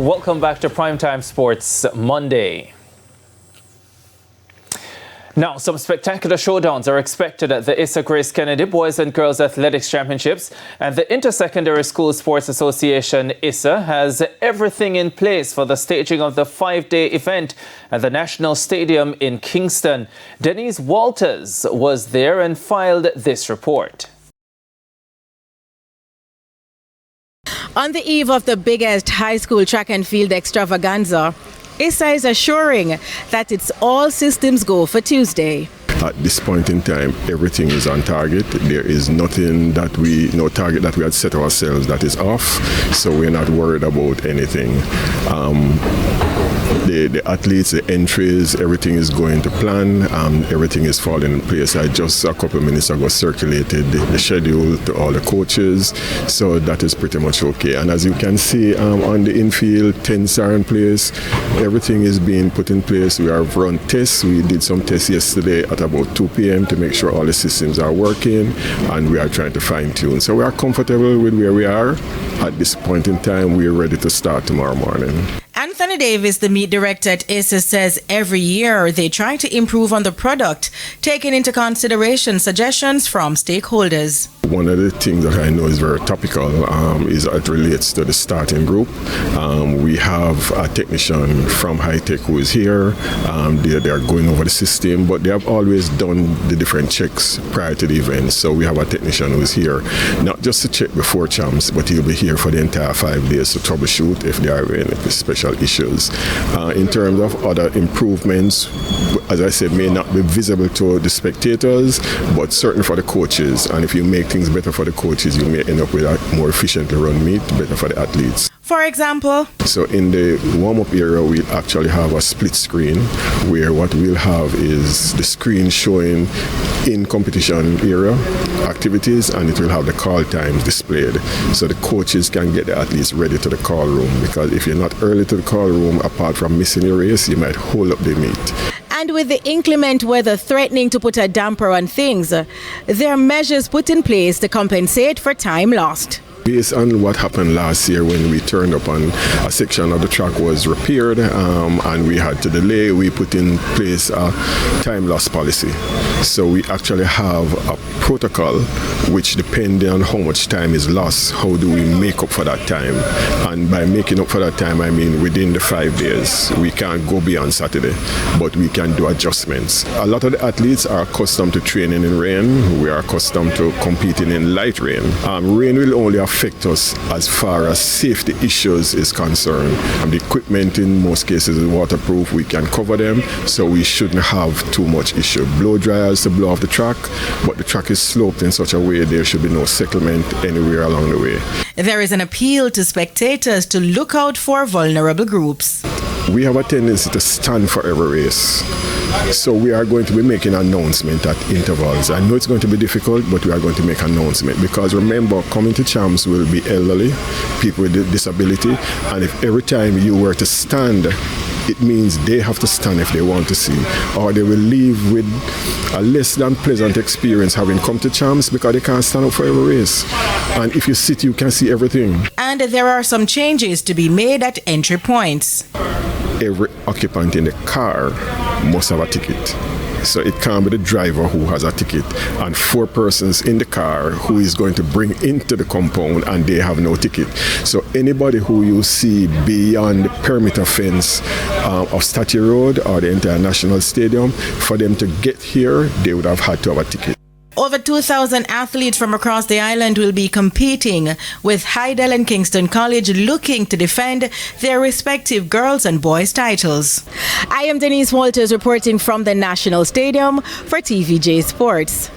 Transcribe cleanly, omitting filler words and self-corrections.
Welcome back to Primetime Sports Monday. Now, some spectacular showdowns are expected at the Issa Grace Kennedy Boys and Girls Athletics Championships, and the Intersecondary School Sports Association, Issa, has everything in place for the staging of the 5-day event at the National Stadium in Kingston. Denise Walters was there and filed this report. On the eve of the biggest high school track and field extravaganza, Issa is assuring that it's all systems go for Tuesday. At this point in time, everything is on target. There is nothing that no target that we had set ourselves that is off, so we're not worried about anything. The athletes, the entries, everything is going to plan. Everything is falling in place. I just a couple of minutes ago circulated the schedule to all the coaches, so that is pretty much okay. And as you can see on the infield, tents are in place. Everything is being put in place. We have run tests. We did some tests yesterday at about 2 p.m. to make sure all the systems are working, and we are trying to fine tune. So we are comfortable with where we are. At this point in time, we are ready to start tomorrow morning. Anthony Davis, the meet director at Issa, says every year they try to improve on the product, taking into consideration suggestions from stakeholders. One of the things that I know is very topical is it relates to the starting group. We have a technician from High Tech who is here. They are going over the system, but they have always done the different checks prior to the event. So we have a technician who is here, not just to check before champs, but he'll be here for the entire 5 days to troubleshoot if there are any special issues. In terms of other improvements, as I said, may not be visible to the spectators, but certain for the coaches. And if you make things better for the coaches, you may end up with a more efficiently run meet, better for the athletes. For example? So in the warm-up area, we'll actually have a split screen where what we'll have is the screen showing in competition area activities, and it will have the call times displayed. So the coaches can get the athletes ready to the call room, because if you're not early to the call room, apart from missing a race, you might hold up the meet. And with the inclement weather threatening to put a damper on things, there are measures put in place to compensate for time lost. Based on what happened last year when we turned up on a section of the track was repaired and we had to delay, we put in place a time loss policy. So we actually have a protocol which, depending on how much time is lost, how do we make up for that time? And by making up for that time, I mean within the 5 days. We can't go beyond Saturday, but we can do adjustments. A lot of the athletes are accustomed to training in rain. We are accustomed to competing in light rain. Rain will only affect us as far as safety issues is concerned. The equipment in most cases is waterproof. We can cover them, so we shouldn't have too much issue. Blow dryers to blow off the track, but the track is sloped in such a way there should be no settlement anywhere along the way. There is an appeal to spectators to look out for vulnerable groups. We have a tendency to stand for every race. So we are going to be making an announcement at intervals. I know it's going to be difficult, but we are going to make an announcement, because remember, coming to champs will be elderly, people with disability, and if every time you were to stand, it means they have to stand if they want to see, or they will leave with a less than pleasant experience having come to champs because they can't stand up for every race. And if you sit, you can see everything. And there are some changes to be made at entry points. Every occupant in the car must have a ticket. So it can't be the driver who has a ticket and 4 persons in the car who is going to bring into the compound and they have no ticket. So anybody who you see beyond the perimeter fence of Statue Road or the entire National Stadium, for them to get here, they would have had to have a ticket. Over 2,000 athletes from across the island will be competing, with Hydel and Kingston College looking to defend their respective girls and boys titles. I am Denise Walters reporting from the National Stadium for TVJ Sports.